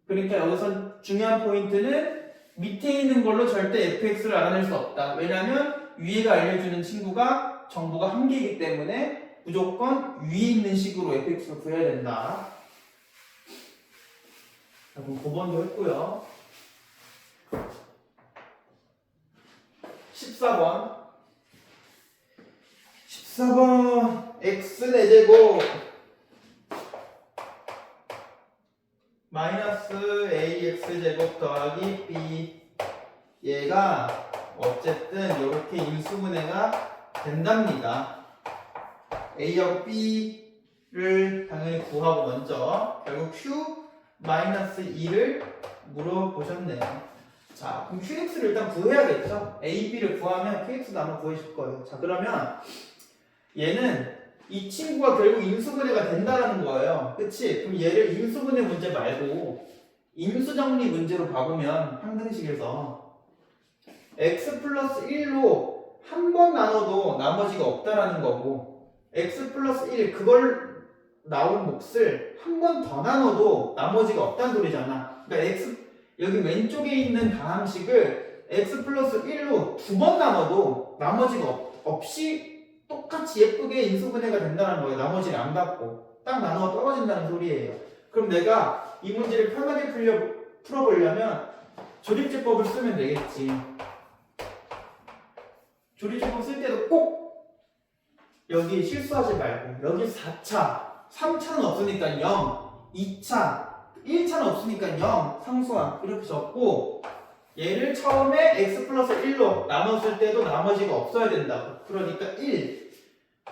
그러니까 여기서 중요한 포인트는 밑에 있는 걸로 절대 fx를 알아낼 수 없다. 왜냐면 위에가 알려주는 친구가 정보가 한 개이기 때문에 무조건 위에 있는 식으로 fx를 구해야 된다. 자, 그럼 9번도 했고요. 14번. 14번 x 4제곱 마이너스 ax 제곱 더하기 b 얘가 어쨌든 이렇게 인수분해가 된답니다. a하고 b를 당연히 구하고 먼저 결국 q 마이너스 2를 물어보셨네요. 자, 그럼 qx를 일단 구해야겠죠? a, b를 구하면 qx도 아마 구해줄 거예요. 자, 그러면 얘는 이 친구가 결국 인수분해가 된다는 거예요. 그치? 그럼 얘를 인수분해 문제 말고 인수정리 문제로 봐보면 항등식에서 x 플러스 1로 한 번 나눠도 나머지가 없다라는 거고 x 플러스 1 그걸 나온 몫을 한 번 더 나눠도 나머지가 없다는 소리잖아. 그러니까 x 여기 왼쪽에 있는 다함식을 x 플러스 1로 두 번 나눠도 나머지가 없이 똑같이 예쁘게 인수분해가 된다는 거예요. 나머지를 안 받고 딱 나누어 떨어진다는 소리예요. 그럼 내가 이 문제를 편하게 풀어보려면 조립제법을 쓰면 되겠지. 조립제법 쓸 때도 꼭 여기 실수하지 말고 여기 4차 3차는 없으니까 0 2차 1차는 없으니까 0 상수함 이렇게 적고 얘를 처음에 x 플러스 1로 나눴을 때도 나머지가 없어야 된다고. 그러니까 1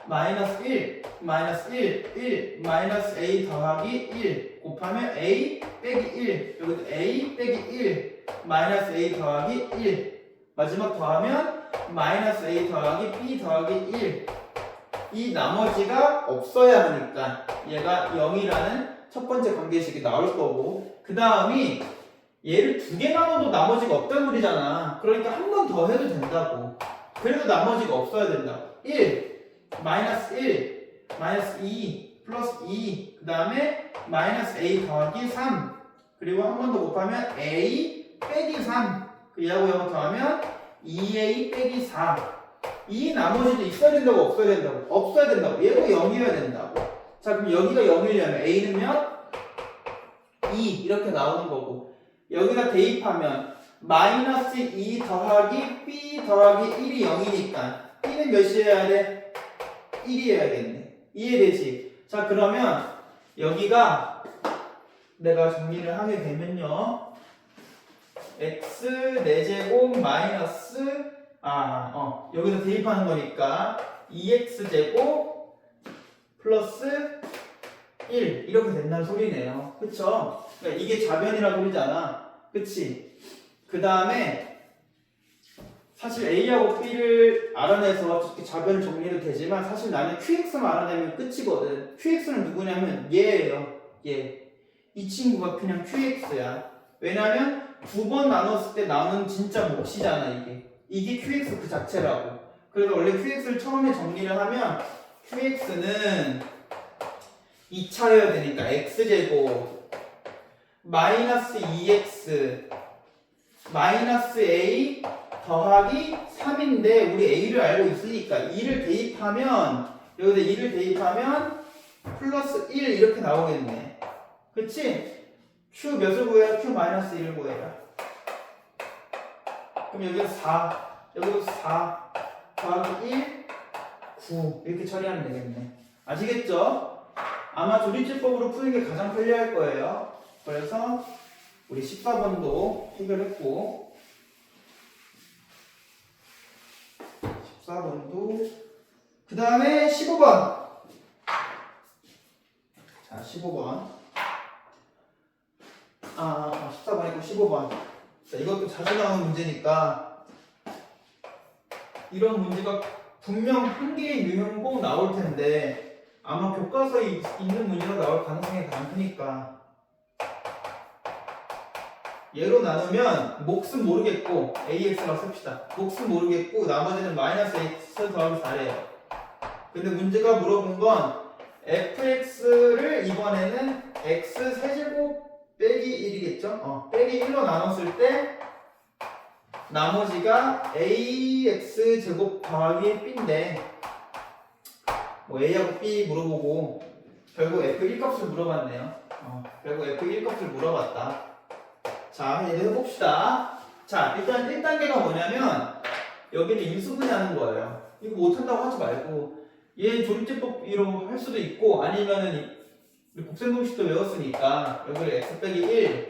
마이너스 1 마이너스 1 마이너스 a 더하기 1 곱하면 a 빼기 1 여기도 a 빼기 1 마이너스 a 더하기 1 마지막 더하면 마이너스 a 더하기 b 더하기 1 이 나머지가 없어야 하니까 얘가 0이라는 첫 번째 관계식이 나올 거고 그 다음이 얘를 두 개 나눠도 나머지가 없다는 소리잖아. 그러니까 한 번 더 해도 된다고. 그래도 나머지가 없어야 된다고. 1 마이너스 1 마이너스 2 플러스 2 그 다음에 마이너스 a 더하기 3 그리고 한 번 더 곱하면 a 빼기 3 얘하고 이거 더하면 2a 빼기 4 이 나머지도 있어야 된다고 없어야 된다고? 없어야 된다고. 얘도 0이어야 된다고. 자, 그럼 여기가 0이려면 a는 몇? 2 이렇게 나오는 거고 여기다 대입하면 마이너스 2 더하기 b 더하기 1이 0이니까 b는 몇이어야 돼? 1이어야겠네. 이해되지? 자, 그러면 여기가 내가 정리를 하게 되면요 x 4제곱 마이너스 여기서 대입하는 거니까 2x제곱 플러스 1 이렇게 된다는 소리네요. 그쵸? 그러니까 이게 좌변이라고 그러잖아. 그치? 그 다음에 사실 a하고 b를 알아내서 이렇게 좌변을 정리해도 되지만 사실 나는 qx만 알아내면 끝이거든. qx는 누구냐면 얘예요. 얘. 이 친구가 그냥 qx야. 왜냐면 두 번 나눴을 때 나오는 진짜 몫이잖아 이게 qx 그 자체라고. 그래서 원래 qx를 처음에 정리를 하면 qx는 2차여야 되니까 x제곱 마이너스 2x 마이너스 a 더하기 3인데 우리 a를 알고 있으니까 2를 대입하면 여기다 2를 대입하면 플러스 1 이렇게 나오겠네. 그치? q 몇을 구해야 q 마이너스 1을 구해라. 그럼 여기가 4 여기도 4 더하기 1 9 이렇게 처리하면 되겠네. 아시겠죠? 아마 조립제법으로 푸는 게 가장 편리할 거예요. 그래서 우리 14번도 해결했고 14번도 그 다음에 15번 15번. 14번 있고 15번. 자, 이것도 자주 나오는 문제니까 이런 문제가 분명 한 개의 유형 꼭 나올 텐데 아마 교과서에 있는 문제가 나올 가능성이 가장 크니까 얘로 나누면 몫은 모르겠고 AX라고 씁시다. 몫은 모르겠고 나머지는 마이너스 X 더하기 4래요. 근데 문제가 물어본 건 fx를 이번에는 x 세제곱 빼기 1이겠죠? 빼기 1로 나눴을 때 나머지가 ax 제곱 더하기 b인데 뭐 a하고 b 물어보고 결국 f1 값을 물어봤네요. 결국 f1 값을 물어봤다. 자, 이제 해봅시다. 자, 일단 1단계가 뭐냐면 여기는 인수분해하는 거예요. 이거 못한다고 하지 말고 얘 조립제법으로 할 수도 있고 아니면은 우리 곱셈공식도 외웠으니까 여기를 x 빼기 1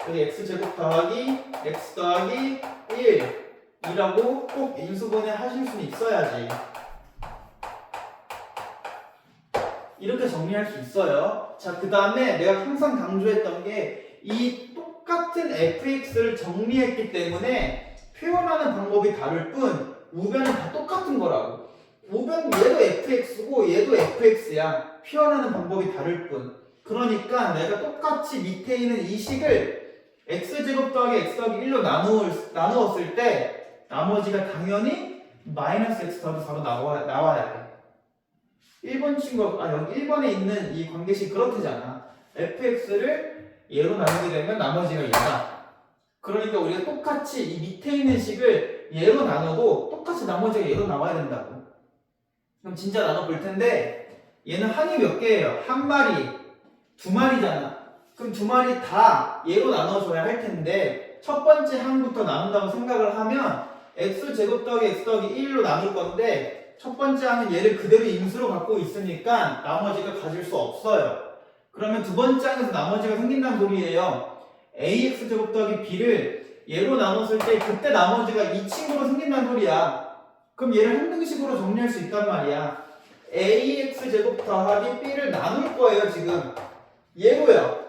여기 x 제곱 더하기 x 더하기 1이라고 꼭 인수분해 하실 수는 있어야지. 이렇게 정리할 수 있어요. 자, 그 다음에 내가 항상 강조했던 게 이 똑같은 fx를 정리했기 때문에 표현하는 방법이 다를 뿐 우변은 다 똑같은 거라고. 우변 얘도 fx고 얘도 fx야. 표현하는 방법이 다를 뿐. 그러니까 내가 똑같이 밑에 있는 이 식을 x제곱 더하기 x 더하기 1로 나누었을 때 나머지가 당연히 마이너스 x 더하기 4로 나와야 돼. 1번 친구, 여기 1번에 있는 이 관계식 그렇대잖아. fx를 얘로 나누게 되면 나머지가 얘다. 그러니까 우리가 똑같이 이 밑에 있는 식을 얘로 나눠도 똑같이 나머지가 얘로 나와야 된다고. 그럼 진짜 나눠볼 텐데 얘는 항이 몇 개예요? 한 마리, 두 마리잖아. 그럼 두 마리 다 얘로 나눠줘야 할 텐데 첫 번째 항부터 나눈다고 생각을 하면 x제곱 더하기 x 더하기 1로 나눌 건데 첫 번째 항은 얘를 그대로 인수로 갖고 있으니까 나머지가 가질 수 없어요. 그러면 두 번째 항에서 나머지가 생긴다는 소리예요. ax제곱 더하기 b를 얘로 나눴을 때 그때 나머지가 이 친구로 생긴다는 소리야. 그럼 얘를 항등식으로 정리할 수 있단 말이야. ax제곱 더하기 b를 나눌 거예요. 지금 얘로요.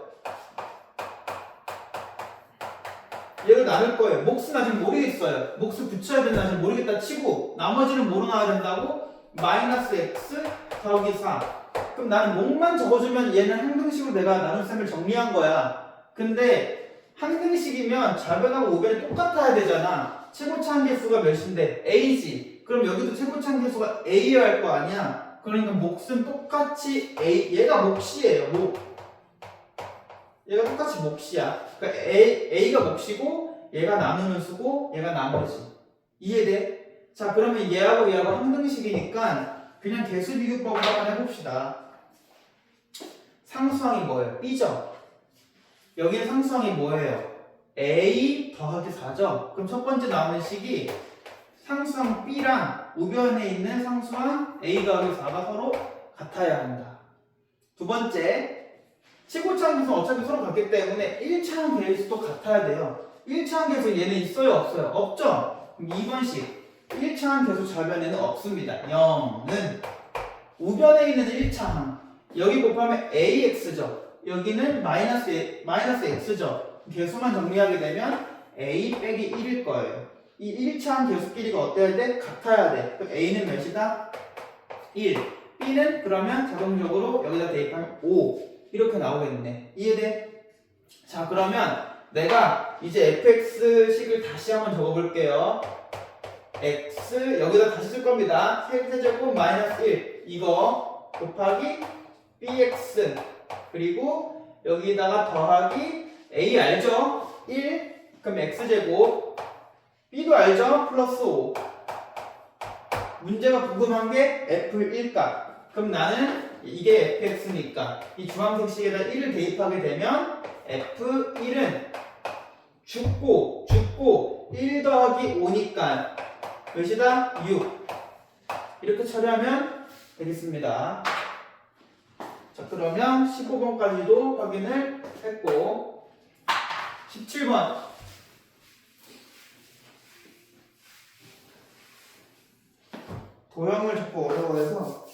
얘를 나눌 거예요. 몫은 아직 모르겠어요. 몫을 붙여야 되나 아직 모르겠다 치고 나머지는 뭐로 나와야 된다고? 마이너스 x 더하기 4. 그럼 나는 몫만 적어주면 얘는 항등식으로 내가 나눗셈을 정리한 거야. 근데 항등식이면 좌변하고 우변이 똑같아야 되잖아. 최고차 한계수가 몇인데? a지. 그럼 여기도 최고차 한계수가 a여야 할 거 아니야. 그러니까 몫은 똑같이 a, 얘가 몫이에요. 몫. 얘가 똑같이 몫이야. 그러니까 a가 몫이고 얘가 나누는 수고 얘가 나머지. 이해돼? 자, 그러면 얘하고 얘하고 항등식이니까 그냥 개수 비교법으로 한번 해봅시다. 상수항이 뭐예요? b죠? 여기는 상수항이 뭐예요? a 더하기 4죠? 그럼 첫 번째 나오는 식이 상수항 b랑 우변에 있는 상수항 a 더하기 4가 서로 같아야 한다. 두 번째, 최고차 한계수는 어차피 서로 같기 때문에 1차 한계수도 같아야 돼요. 1차 한계수 얘는 있어요? 없어요? 없죠? 그럼 2번식 1차 한계수 좌변에는 없습니다. 0는 우변에 있는 1차 항 여기 곱하면 ax죠. 여기는 마이너스 x죠. 개수만 정리하게 되면 a 빼기 1일 거예요. 이 1차 항 개수끼리가 어때야 돼? 같아야 돼. 그럼 a는 몇이다? 1. b는 그러면 자동적으로 여기다 대입하면 5. 이렇게 나오겠네. 이해돼? 자, 그러면 내가 이제 fx식을 다시 한번 적어볼게요. x 여기다 다시 쓸 겁니다. 세제곱 마이너스 1 이거 곱하기 bx 그리고 여기다가 더하기 a 알죠? 1 그럼 x제곱 b도 알죠? 플러스 5 문제가 궁금한 게 f1 값 그럼 나는 이게 fx니까 이 주황색 식에다 1을 대입하게 되면 f1은 죽고 1 더하기 5니까 몇이다? 6 이렇게 처리하면 되겠습니다. 자, 그러면 15번까지도 확인을 했고 17번 도형을 자꾸 어려워해서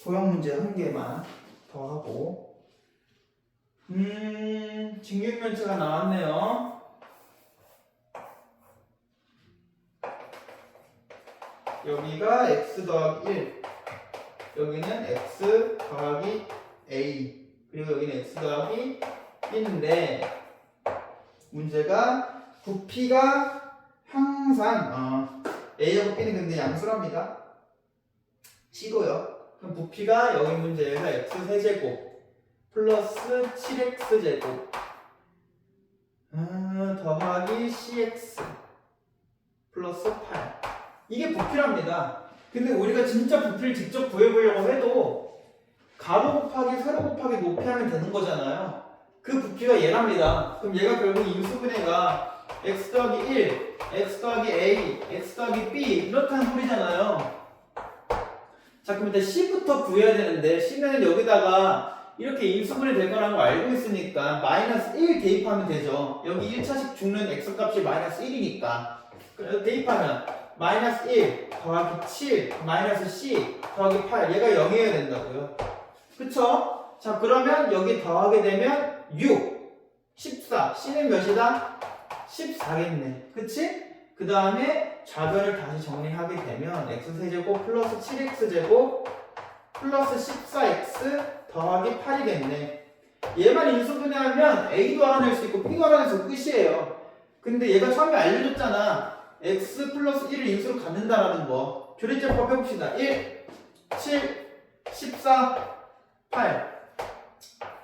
도형 문제 한 개만 더 하고 직육면체가 나왔네요. 여기가 x 더하기 1, 여기는 x 더하기 a, 그리고 여기는 x 더하기 b인데 문제가 부피가 항상 a하고 b는 근데 양수랍니다. C고요. 그럼 부피가 여기 문제에서 x 세제곱 플러스 7x제곱 더하기 cx 플러스 8, 이게 부피랍니다. 근데 우리가 진짜 부피를 직접 구해보려고 해도 가로 곱하기 세로 곱하기 높이 하면 되는 거잖아요. 그 부피가 얘랍니다. 그럼 얘가 결국 인수분해가 x 더하기 1, x 더하기 a, x 더하기 b 이렇다는 소리잖아요. 자, 그럼 일단 c부터 구해야 되는데 c는 여기다가 이렇게 인수분해 될 거라는 걸 알고 있으니까 마이너스 1 대입하면 되죠. 여기 1차식 죽는 x 값이 마이너스 1이니까 그래서 대입하면 마이너스 1 더하기 7 마이너스 c 더하기 8, 얘가 0이어야 된다고요. 그쵸? 자, 그러면 여기 더하게 되면 6, 14, c는 몇이다? 14겠네. 그치? 그 다음에 좌변을 다시 정리하게 되면 x세제곱 플러스 7x제곱 플러스 14x 더하기 8이겠네. 얘만 인수분해하면 a도 알아낼 수 있고 b도 알아내서 끝이에요. 근데 얘가 처음에 알려줬잖아. x 플러스 1을 인수로 갖는다라는 거. 조리제법 해봅시다. 1, 7, 14, 8.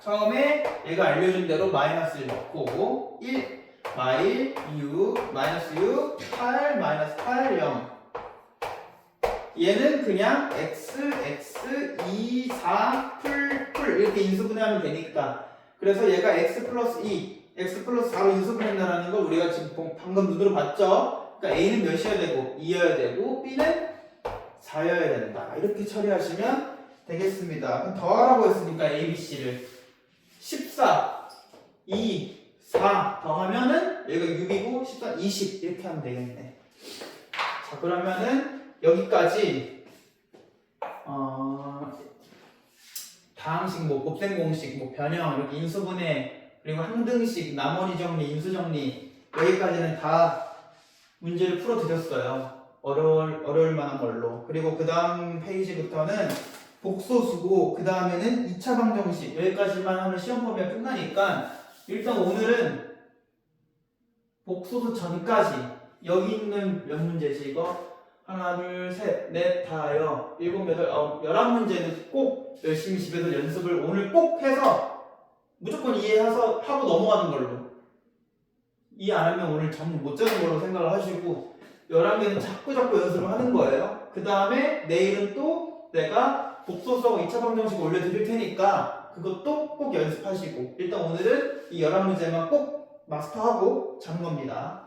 처음에 얘가 알려준 대로 마이너스를 넣고 1, 마일, 6, 마이너스 6, 8, 마이너스 8, 0. 얘는 그냥 x, x, 2, 4, 풀 이렇게 인수분해하면 되니까. 그래서 얘가 x 플러스 2, x 플러스 4로 인수분해한다는 걸 우리가 지금 방금 눈으로 봤죠? 그러니까 a는 몇이어야 되고 2여야 되고 b는 4여야 된다. 이렇게 처리하시면 되겠습니다. 그럼 더하라고 했으니까 a, b, c를 14, 2, 4 더하면은 여기가 6이고 14, 20 이렇게 하면 되겠네. 자, 그러면은 여기까지 다항식, 뭐 곱셈공식, 뭐 변형, 이렇게 인수분해, 그리고 항등식, 나머지 정리, 인수 정리, 여기까지는 다 문제를 풀어드렸어요. 어려울 만한 걸로. 그리고 그 다음 페이지부터는 복소수고, 그 다음에는 2차 방정식, 여기까지만 하면 시험 범위가 끝나니까 일단 오늘은 복소수 전까지, 여기 있는 몇 문제지 이거? 하나, 둘, 셋, 넷, 다여, 일곱, 여덟, 아홉, 11문제는 꼭 열심히 집에서 연습을 오늘 꼭 해서 무조건 이해해서 하고 넘어가는 걸로. 이해 안 하면 오늘 잠 못 자는 걸로 생각을 하시고 11개는 자꾸 연습을 하는 거예요. 그 다음에 내일은 또 내가 복소수하고 2차 방정식 올려드릴 테니까 그것도 꼭 연습하시고, 일단 오늘은 이 11문제만 꼭 마스터하고 자는 겁니다.